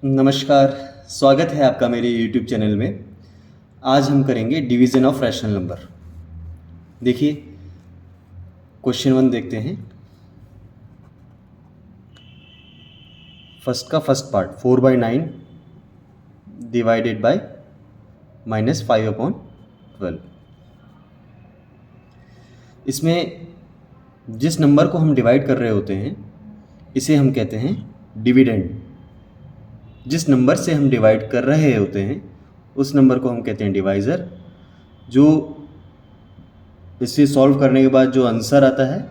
नमस्कार, स्वागत है आपका मेरे यूट्यूब चैनल में। आज हम करेंगे डिवीज़न ऑफ रैशनल नंबर। देखिए, क्वेश्चन 1 देखते हैं। फर्स्ट का फर्स्ट पार्ट 4/9 डिवाइडेड बाय -5/12। इसमें जिस नंबर को हम डिवाइड कर रहे होते हैं इसे हम कहते हैं डिविडेंड। जिस नंबर से हम डिवाइड कर रहे होते हैं उस नंबर को हम कहते हैं डिवाइज़र। जो इसे सॉल्व करने के बाद जो आंसर आता है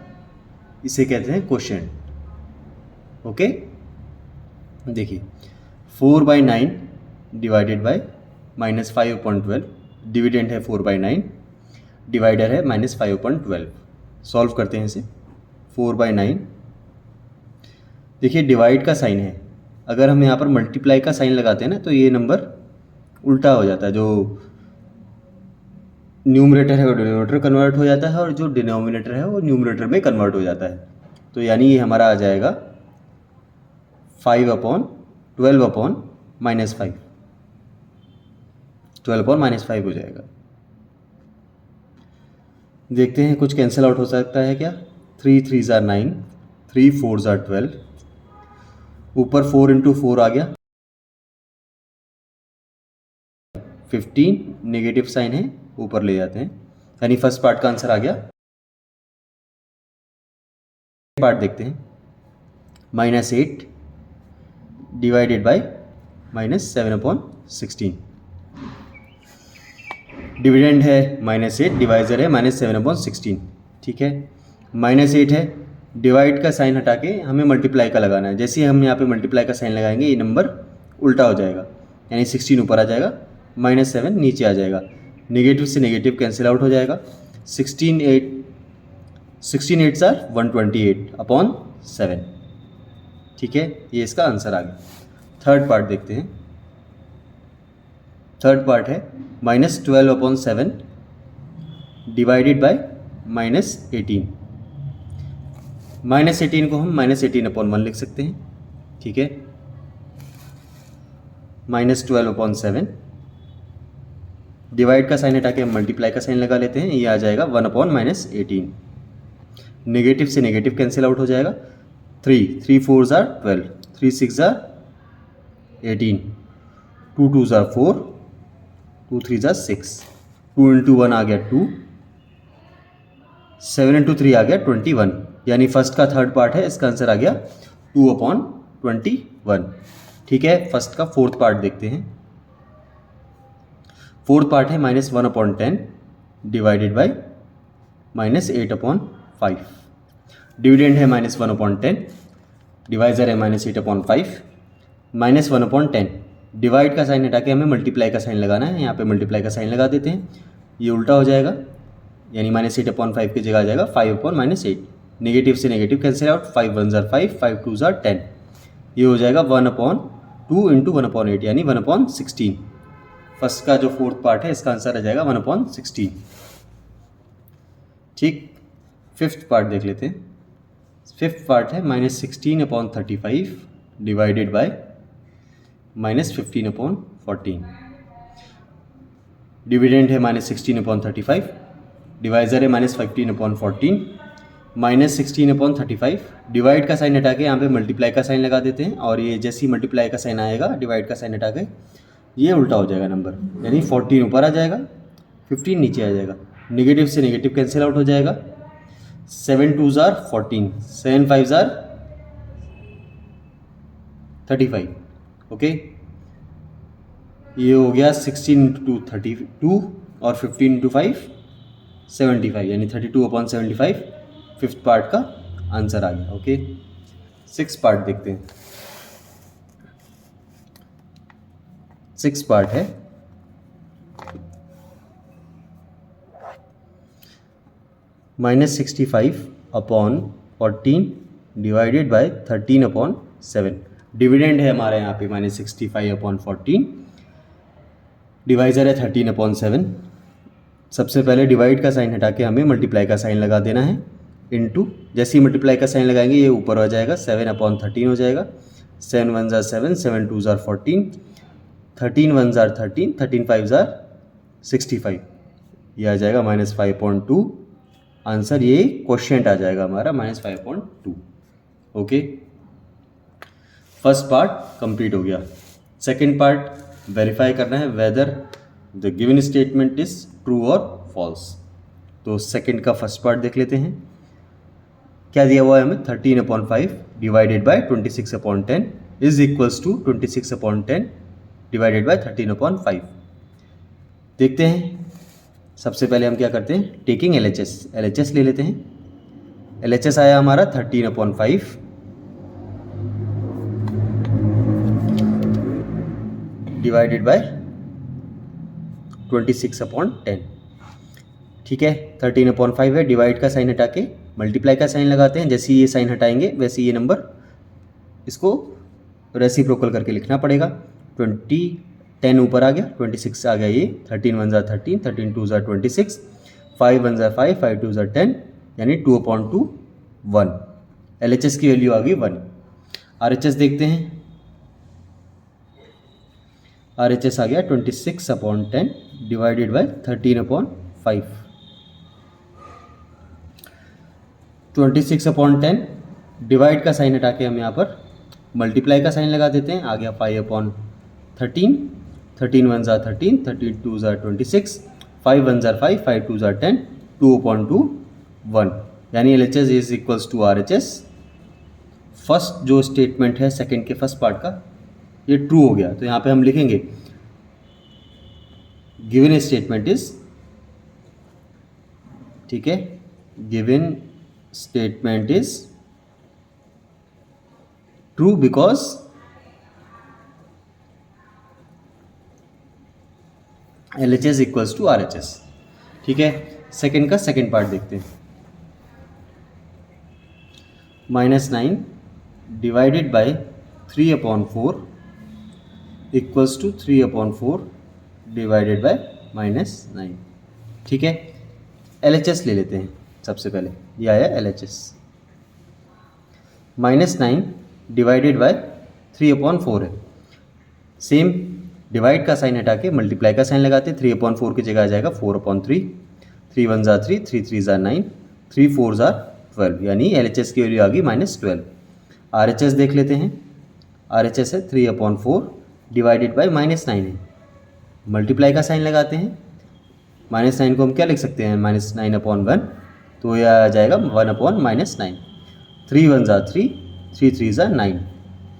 इसे कहते हैं क्वोशिएंट। ओके, देखिए 4/9 डिवाइडेड बाय -5/12। डिविडेंड है 4/9, डिवाइडर है -5/12। सॉल्व करते हैं इसे। 4/9, देखिए डिवाइड का साइन है। अगर हम यहाँ पर मल्टीप्लाई का साइन लगाते हैं ना तो ये नंबर उल्टा हो जाता है। जो न्यूमरेटर है वो डिनोमिनेटर कन्वर्ट हो जाता है और जो डिनोमिनेटर है वो न्यूमरेटर में कन्वर्ट हो जाता है। तो यानी ये हमारा आ जाएगा 5/12/-5, 12/-5 हो जाएगा। देखते हैं कुछ कैंसिल आउट हो सकता है क्या। 3 3s are 9, 3 4s are 12। ऊपर 4 × 4 आ गया 15, नेगेटिव साइन है ऊपर ले जाते हैं, यानी फर्स्ट पार्ट का आंसर आ गया। पार्ट देखते हैं। -8 डिवाइडेड बाय -7/16। डिविडेंड है -8, डिवाइजर है -7/16। ठीक है, -8 है, डिवाइड का साइन हटा के हमें मल्टीप्लाई का लगाना है। जैसे ही हम यहाँ पे मल्टीप्लाई का साइन लगाएंगे ये नंबर उल्टा हो जाएगा, यानी 16 ऊपर आ जाएगा, -7 नीचे आ जाएगा। नेगेटिव से नेगेटिव कैंसिल आउट हो जाएगा। 16 8s are 128/7। ठीक है, ये इसका आंसर आ गया। थर्ड पार्ट देखते हैं। थर्ड पार्ट है -12/7 डिवाइडेड बाय -18। -18 को हम -18/1 लिख सकते हैं। ठीक है, -12/7 डिवाइड का साइन हटा के हम मल्टीप्लाई का साइन लगा लेते हैं। ये आ जाएगा 1/-18। नेगेटिव से नेगेटिव कैंसिल आउट हो जाएगा। 3 4s are 12, 3 6s are 18, 2 2s are 4, 2 3s are 6, 2 × 1 आ गया 2, 7 × 3 आ गया 21। यानी फर्स्ट का थर्ड पार्ट है, इसका आंसर आ गया 2/21। ठीक है, फर्स्ट का फोर्थ पार्ट देखते हैं। फोर्थ पार्ट है -1/10 डिवाइडेड बाय -8/5। डिविडेंड है -1/10, डिवाइजर है -8/5। -1/10 डिवाइड का साइन हटा के हमें मल्टीप्लाई का साइन लगाना है। यहाँ पे मल्टीप्लाई का साइन लगा देते हैं, ये उल्टा हो जाएगा, यानी -8/5 की जगह आ जाएगा 5/-8। नेगेटिव से negative cancel out, 5 1s are 5, 5 2s are 10। ये हो जाएगा 1/2 × 1/8, यानी 1/16। फर्स्ट का जो फोर्थ पार्ट है इसका आंसर आ जाएगा 1/16। ठीक, फिफ्थ पार्ट देख लेते हैं। फिफ्थ पार्ट है -16/35 डिवाइडेड बाय -15/14। डिविडेंड है -16/35, डिवाइजर है -15/14। -16/35 डिवाइड का साइन हटा के यहाँ पे मल्टीप्लाई का साइन लगा देते हैं, और ये जैसे ही मल्टीप्लाई का साइन आएगा डिवाइड का साइन हटा के ये उल्टा हो जाएगा नंबर, यानी 14 ऊपर आ जाएगा, 15 नीचे आ जाएगा। नेगेटिव से नेगेटिव कैंसिल आउट हो जाएगा। 7 2s are 14, 7 5s are 35। Okay, ये हो गया 16 × 2 32 और 15 × 5 75, यानी 32/75 फिफ्थ पार्ट का आंसर आ गया। ओके, सिक्स पार्ट देखते हैं। सिक्स पार्ट है -65/14 डिवाइडेड बाय 13/7। डिविडेंड है हमारे यहाँ पे -65/14, डिवाइजर है 13/7। सबसे पहले डिवाइड का साइन हटा के हमें मल्टीप्लाई का साइन लगा देना है, इनटू जैसे ही मल्टीप्लाई का साइन लगाएंगे ये ऊपर आ जाएगा, 7/13 हो जाएगा। 7 1 ज़ार 7, 7 2 ज़ार 14, 13 1 ज़ार 13, 13 5 ज़ार 65, ये आ जाएगा -5.2। आंसर ये क्वेश्चन आ जाएगा हमारा -5.2। ओके, फर्स्ट पार्ट कंप्लीट हो गया। सेकंड पार्ट वेरीफाई करना है whether the given statement is true और फॉल्स। तो सेकंड का फर्स्ट पार्ट देख लेते हैं। क्या दिया हुआ है हमें, 13/5 divided by 26/10 is equals to 26/10 divided by 13/5। देखते हैं। सबसे पहले हम क्या करते हैं, टेकिंग LHS ले लेते हैं। LHS आया हमारा 13/5 डिवाइडेड बाय 26/10। ठीक है, 13/5 है, डिवाइड का साइन हटा के मल्टीप्लाई का साइन लगाते हैं। जैसे ही ये साइन हटाएंगे वैसे ये नंबर इसको रेसिप्रोकल करके लिखना पड़ेगा। 10 ऊपर आ गया, 26 आ गया, ये 13 1 ज़ार 13, 13 2 ज़ार 26, 5 1 ज़ार 5, 5 2 ज़ार 10, यानी 2/2 1। LHS की वैल्यू आ गई 1। RHS देखते हैं। RHS आ गया 26/10 डिवाइडेड बाय 13/5। 26/10 डिवाइड का साइन हटा के हम यहाँ पर मल्टीप्लाई का साइन लगा देते हैं। आ गया 5/13, 13 1 ज़ार 13, 13 2 ज़ार 26, 5 1 ज़ार 5, 5 2 ज़ार 10, 2/2 1, यानी LHS is equals to RHS। First जो स्टेटमेंट है सेकंड के फर्स्ट पार्ट का, ये ट्रू हो गया। तो यहाँ पे हम लिखेंगे गिवन स्टेटमेंट इज, ठीक है, given statement is true because LHS equals to RHS। ठीक है, सेकंड का सेकंड पार्ट देखते हैं। -9 divided by 3/4 equals to 3/4 divided by -9। ठीक है, LHS ले लेते हैं। सबसे पहले ये आया LHS, -9 डिवाइडेड बाय 3/4 है। सेम डिवाइड का साइन हटा के मल्टीप्लाई का साइन लगाते हैं। 3/4 की जगह आ जाएगा 4/3, 3 1 ज़ार 3, 3 3 ज़ार 9, 3 4 ज़ार 12, यानी LHS की वैल्यू आ गई -12। RHS देख लेते हैं। RHS है 3/4 डिवाइडेड बाय -9 है, मल्टीप्लाई का साइन लगाते हैं। -9 को हम क्या लिख सकते हैं, -9/1, तो यह आ जाएगा 1/-9। 3 1 ज़ार 3, 3 3 ज़ार 9,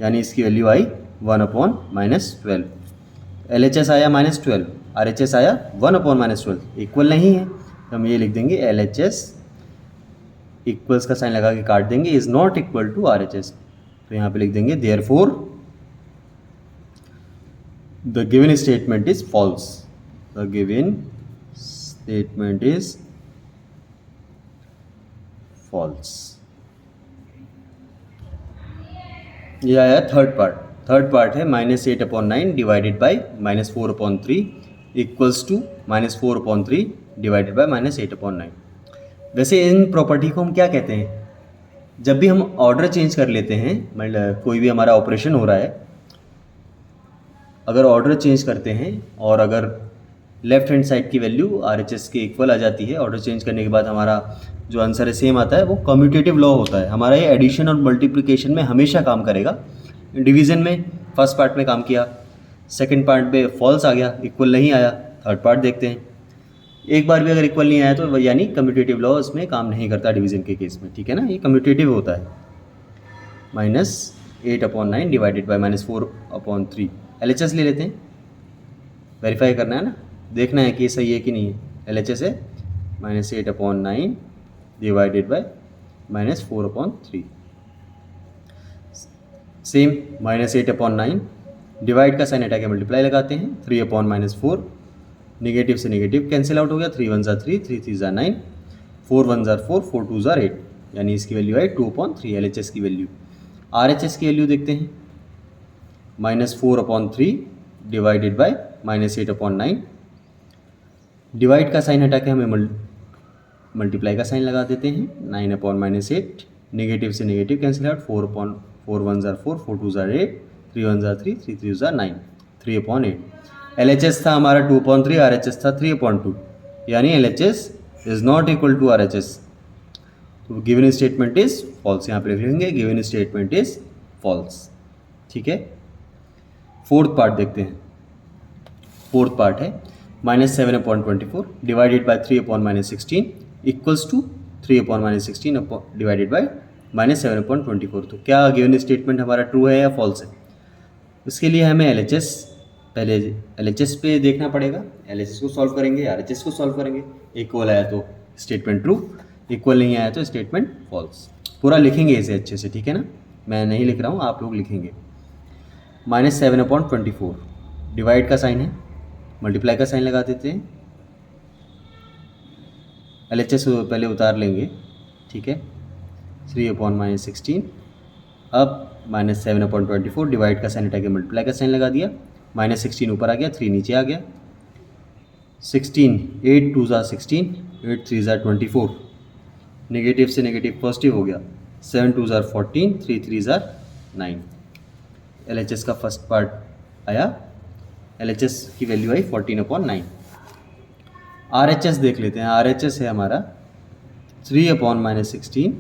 यानी इसकी वैल्यू आई 1/-12। LHS आया -12, RHS आया 1/-12, इक्वल नहीं है, तो हम ये लिख देंगे LHS इक्वल्स का साइन लगा के काट देंगे, is not equal to RHS। तो यहाँ पे लिख देंगे therefore the given statement is false. The given statement is false. ये आया थर्ड पार्ट है -8/9 divided by -4/3 equals to -4/3 divided by -8/9। वैसे इन प्रॉपर्टी को हम क्या कहते हैं, जब भी हम ऑर्डर चेंज कर लेते हैं, मतलब कोई भी हमारा ऑपरेशन हो रहा है, अगर ऑर्डर चेंज करते हैं और अगर लेफ्ट हैंड साइड की वैल्यू RHS के इक्वल आ जाती है, ऑर्डर चेंज करने के बाद हमारा जो आंसर है सेम आता है, वो कम्यूटेटिव लॉ होता है हमारा। ये एडिशन और मल्टीप्लिकेशन में हमेशा काम करेगा। डिवीज़न में फर्स्ट पार्ट में काम किया, सेकंड पार्ट में फॉल्स आ गया, इक्वल नहीं आया। थर्ड पार्ट देखते हैं, एक बार भी अगर इक्वल नहीं आया तो यानी कम्यूटेटिव लॉ इसमें काम नहीं करता डिवीज़न के केस में। ठीक है ना, ये कम्यूटेटिव होता है। -8/9 डिवाइडेड बाय -4/3। LHS ले लेते हैं, वेरीफाई करना है ना, देखना है कि ये सही है कि नहीं है। LHS है -8/9 डिवाइडेड बाय -4/3। सेम -8/9 डिवाइड का साइन हटा के मल्टीप्लाई लगाते हैं। 3/-4, निगेटिव से निगेटिव कैंसिल आउट हो गया। 3 1 ज़ार 3, 3 3 ज़ार 9, 4 1 ज़ार 4, 4 2 ज़ार 8, यानी इसकी वैल्यू है 2/3 LHS की वैल्यू। RHS की वैल्यू देखते हैं, -4/3 डिवाइडेड बाय -8/9। डिवाइड का साइन हटा के हमें मल्टीप्लाई का साइन लगा देते हैं। 9/-8, नेगेटिव से नेगेटिव कैंसिल आउट, 4 1 ज़ार 4, 4 2 ज़ार 8, 3 1 ज़ार 3, 3 3 ज़ार 9, 3/8। LHS था हमारा 2/3, RHS था 3/2, यानी LHS is not equal to RHS। तो गिवन स्टेटमेंट इज फॉल्स, यहाँ पे लिख लेंगे गिवन स्टेटमेंट इज फॉल्स। ठीक है, फोर्थ पार्ट देखते हैं। फोर्थ पार्ट है -7/24 divided by 3/-16 equals to 3/-16 divided by -7/24। तो क्या गिवन स्टेटमेंट हमारा ट्रू है या फॉल्स है? उसके लिए हमें LHS पहले LHS पे देखना पड़ेगा। LHS को सॉल्व करेंगे, RHS को सॉल्व करेंगे। इक्वल आया तो स्टेटमेंट ट्रू, इक्वल नहीं आया तो स्टेटमेंट फॉल्स। पूरा लिखेंगे इसे अच्छे से, ठीक है ना? मैं नहीं लिख रहा हूँ, आप लोग लिखेंगे। -7/24 डिवाइड का साइन है, मल्टीप्लाई का साइन लगा देते हैं। LHS पहले उतार लेंगे, ठीक है। 3/-16 अब -7/24 डिवाइड का साइन हटा के मल्टीप्लाई का साइन लगा दिया। -16 ऊपर आ गया, 3 नीचे आ गया। 16 8 2 ज़ार 16, 8 3 ज़ार 24, नेगेटिव से नेगेटिव पॉजिटिव हो गया। 7 2 ज़ार 14, 3 3 ज़ार 9। LHS का फर्स्ट पार्ट आया, LHS की वैल्यू आई 14/9। RHS देख लेते हैं। RHS है हमारा 3/-16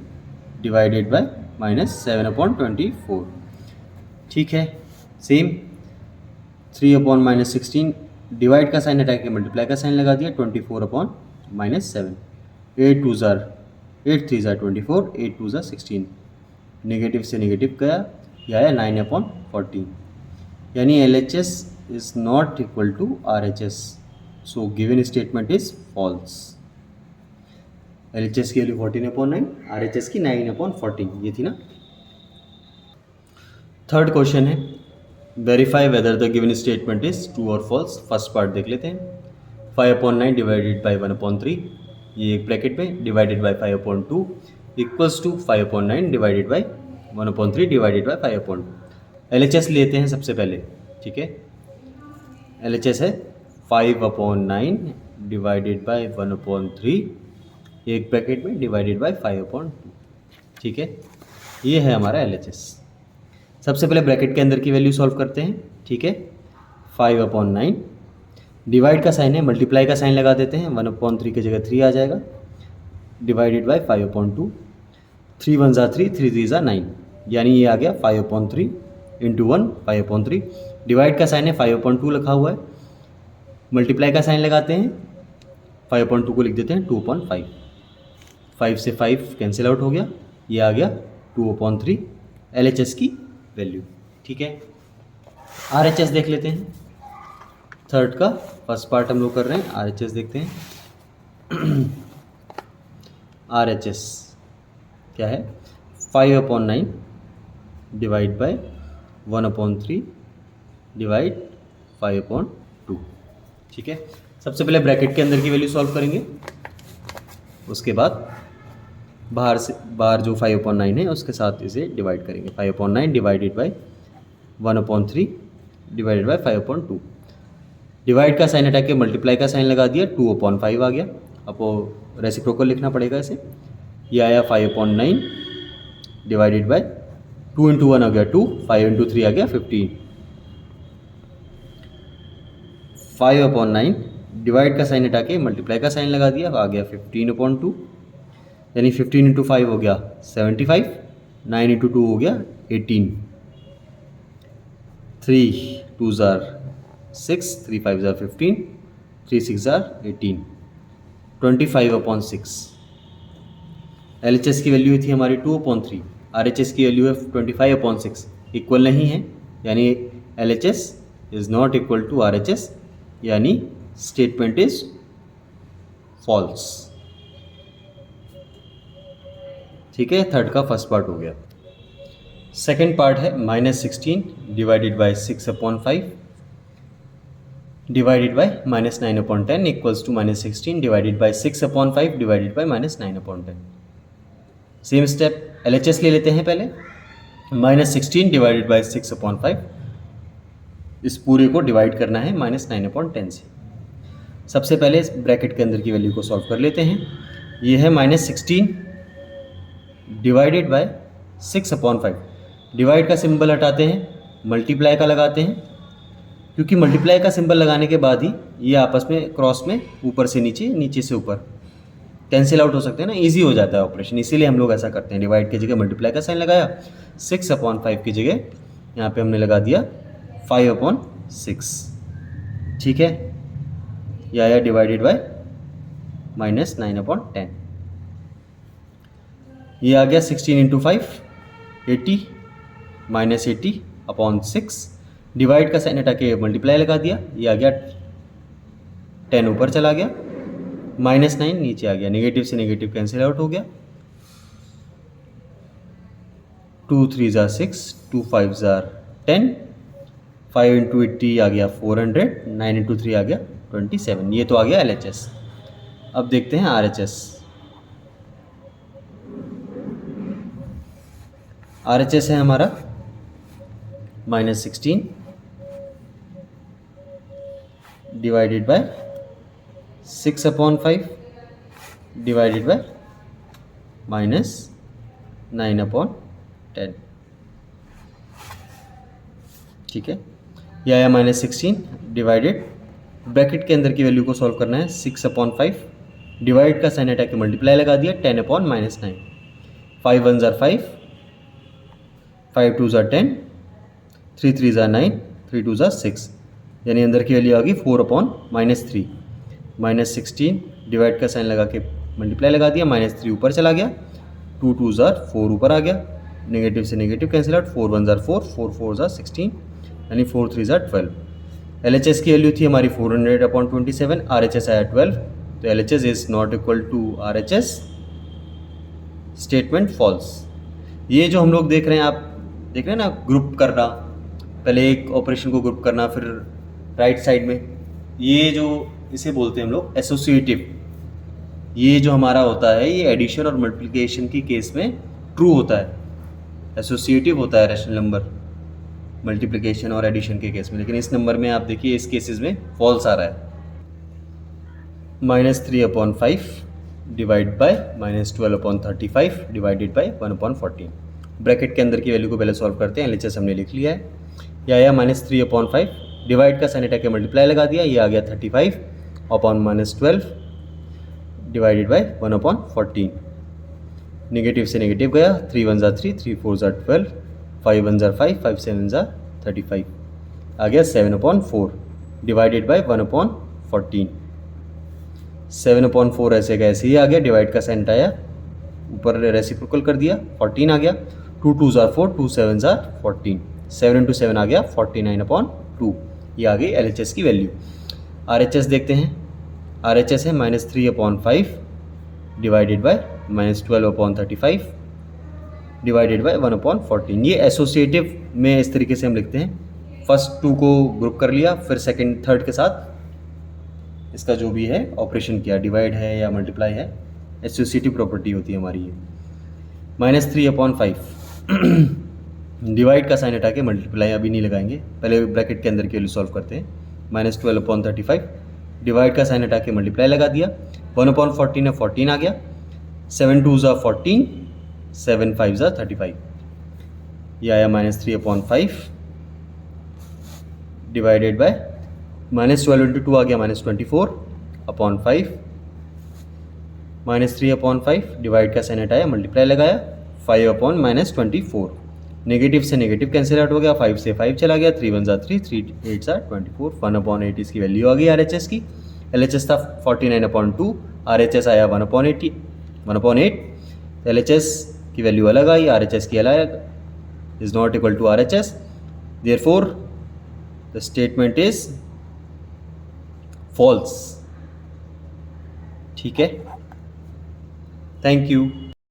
डिवाइडेड बाय -7/24। ठीक है, सेम 3/-16 डिवाइड का साइन हटा के मल्टीप्लाई का साइन लगा दिया। 24/-7, 8 2 ज़ार 8 3 ज़ार 24, 8 2 ज़ार 16, नेगेटिव से नेगेटिव गया, यह आया 9/14, यानी LHS is not equal to RHS। So given statement is false. LHS की वैल्यू 14/9, RHS की 9/14, ये थी ना। थर्ड क्वेश्चन है, verify whether the given statement is true और फॉल्स। फर्स्ट पार्ट देख लेते हैं। 5/9 डिवाइडेड बाई 1/3, ये एक ब्रैकेट में, divided by 5/2 equals to 5/9 divided by 1/3 divided by 5/2। LHS लेते हैं सबसे पहले, ठीक है। LHS है 5/9 डिवाइडेड बाई 1/3, एक ब्रैकेट में, डिवाइडेड बाई 5/2, ठीक है। ये है हमारा LHS। सबसे पहले ब्रैकेट के अंदर की वैल्यू सॉल्व करते हैं, ठीक है। 5/9 डिवाइड का साइन है, मल्टीप्लाई का साइन लगा देते हैं। 1/3 की जगह 3 आ जाएगा, डिवाइडेड बाई 5/2। 3 1 ज़ार 3, 3 3 ज़ार 9, यानी ये आ गया 5/3 इंटू 1, 5/3। डिवाइड का साइन है, 5/2 लिखा हुआ है, मल्टीप्लाई का साइन लगाते हैं। 5/2 को लिख देते हैं 2/5, 5 से 5 कैंसिल आउट हो गया, ये आ गया 2/3 LHS की वैल्यू, ठीक है। RHS देख लेते हैं। थर्ड का फर्स्ट पार्ट हम लोग कर रहे हैं, RHS देखते हैं। RHS क्या है? 5/9 डिवाइड बाय 1/3 डिवाइड 5/2, ठीक है। सबसे पहले ब्रैकेट के अंदर की वैल्यू सॉल्व करेंगे, उसके बाद बाहर जो 5/9 है उसके साथ इसे डिवाइड करेंगे। 5/9 divided by 1/3 divided by 5/2। Divide का साइन हटा के मल्टीप्लाई का साइन लगा दिया, 2/5 आ गया। अब वो रेसिप्रोकल लिखना पड़ेगा इसे। ये आया 5/9 डिवाइडेड बाई 2 इंटू 1 आ गया 2, 5 इंटू 3 आ गया 15। 5/9 डिवाइड का साइन हटा के मल्टीप्लाई का साइन लगा दिया, आ गया 15/2, यानी 15 इंटू 5 हो गया 75, 9 इंटू 2 हो गया 18, 3 2 ज़ार 6, 3 5 ज़ार 15, 3 6 ज़ार 18, 25/6। LHS की वैल्यू थी हमारी 2/3, RHS की वैल्यू है 25/6, इक्वल नहीं है, यानी LHS is not equal to RHS, यानी स्टेटमेंट इज फॉल्स, ठीक है। थर्ड का फर्स्ट पार्ट हो गया। सेकेंड पार्ट है -16 divided by 6/5 divided by -9/10 equals to -16 divided by 6/5 divided by -9/10। Same step, LHS ले लेते हैं पहले। -16 डिवाइडेड बाई 6/5, इस पूरे को डिवाइड करना है -9/10 से। सबसे पहले इस ब्रैकेट के अंदर की वैल्यू को सॉल्व कर लेते हैं। ये है -16 डिवाइडेड बाय 6/5। डिवाइड का सिंबल हटाते हैं, मल्टीप्लाई का लगाते हैं, क्योंकि मल्टीप्लाई का सिंबल लगाने के बाद ही ये आपस में क्रॉस में ऊपर से नीचे, नीचे से ऊपर कैंसिल आउट हो सकते हैं ना, इजी हो जाता है ऑपरेशन, इसीलिए हम लोग ऐसा करते हैं। डिवाइड की जगह मल्टीप्लाई का साइन लगाया, 6/5 की जगह यहाँ पे हमने लगा दिया 5/6, ठीक है। यह आया डिवाइडेड बाय -9/10। ये आ गया 16 × 5 80 -80/6। डिवाइड का साइन हटा के मल्टीप्लाई लगा दिया, ये आ गया 10 ऊपर चला गया, -9 नीचे आ गया, नेगेटिव से नेगेटिव कैंसिल आउट हो गया। 2 3 ज़ा 6, 2 5 ज़ा 10, 5 × 80 आ गया 400, 9 × 3 आ गया 27। ये तो आ गया LHS। अब देखते हैं RHS। RHS है हमारा -16 डिवाइडेड बाय 6/5 डिवाइडेड बाय -9/10, ठीक है। यह आया -16 डिवाइडेड, ब्रैकेट के अंदर की वैल्यू को सॉल्व करना है, 6/5 डिवाइड का साइन हटा के मल्टीप्लाई लगा दिया, 10/-9, 5 1 ज़ा 5, 5 2 ज़ा 10, 3 3 ज़ा 9, 3 2 ज़ा 6, यानी अंदर की वैल्यू आ गई 4/-3, -16 डिवाइड का साइन लगा के मल्टीप्लाई लगा दिया, -3 ऊपर चला गया, 2 2 ज़ा 4 ऊपर आ गया, नेगेटिव से नेगेटिव कैंसिल आउट, 4 1 ज़ा 4, 4 4 ज़ा 16, यानी 4 3 ज़ा 12। LHS की वैल्यू थी हमारी 400/27, RHS आया 12, तो LHS is not equal to RHS, statement false. ये जो हम लोग देख रहे हैं, आप देख रहे हैं ना, ग्रुप करना, पहले एक ऑपरेशन को ग्रुप करना, फिर राइट साइड में, ये जो इसे बोलते हैं हम लोग एसोसिएटिव। ये जो हमारा होता है, ये एडिशन और मल्टीप्लिकेशन की केस में ट्रू होता है, एसोसिएटिव होता है रैशनल नंबर मल्टीप्लिकेशन और एडिशन के केस में। लेकिन इस नंबर में आप देखिए, इस केसेस में फॉल्स आ रहा है। -3/5 divide by -12/35 divided by 1/14। Bracket के अंदर की वैल्यू को पहले सॉल्व करते हैं, LHS हमने लिख लिया है। यह आया -3/5 डिवाइड का साइन हटा के मल्टीप्लाई लगा दिया, ये आ गया 35/-12 डिवाइडेड बाय 1/14। नेगेटिव से नेगेटिव गया, 3 1 ज़ा 3, 3 4 ज़ा 12, 5 1 ज़ा 5, 5 7 ज़ा 35, आ गया 7/4 डिवाइडेड बाय 1/14। 7/4 ऐसे का ऐसे ही आ गया, डिवाइड का साइन हटाया, ऊपर रेसिप्रोकल कर दिया, 14 आ गया, 2 2 ज़ा 4, 2 7 ज़ा 14, 7 × 7 आ गया 49/2। ये आ गई LHS की वैल्यू। RHS देखते हैं, RHS है -3/5 डिवाइडेड बाय -12/35 डिवाइडेड बाय 1/14। ये एसोसिएटिव में इस तरीके से हम लिखते हैं, फर्स्ट 2 को ग्रुप कर लिया, फिर सेकंड थर्ड के साथ इसका जो भी है ऑपरेशन किया, डिवाइड है या मल्टीप्लाई है, एसोसिएटिव प्रॉपर्टी होती है हमारी ये। -3/5 डिवाइड का साइन हटा के मल्टीप्लाई अभी नहीं लगाएंगे, पहले ब्रैकेट के अंदर के वैल्यू सॉल्व करते हैं। -12/35 डिवाइड का साइन हटा के मल्टीप्लाई लगा दिया, 1/14 है 14 आ गया, 7 2 ज़ा 14, 7 5 ज़ा 35, ये आया -3/5 डिवाइडेड बाय -12 × 2 आ गया -24/5, -3/5 डिवाइड का साइन हटाया, मल्टीप्लाई लगाया, 5/-24, नेगेटिव से नेगेटिव कैंसिल आउट हो गया, 5 से 5 चला गया, 3 1 ज़ा 3, 3 8 ज़ा 24, 1/8 इसकी वैल्यू आ गई RHS की। LHS था 49/2, RHS आया 1/8, LHS की वैल्यू अलग आई, RHS की अलग, is not equal to RHS, therefore the statement is false, ठीक है। Thank you.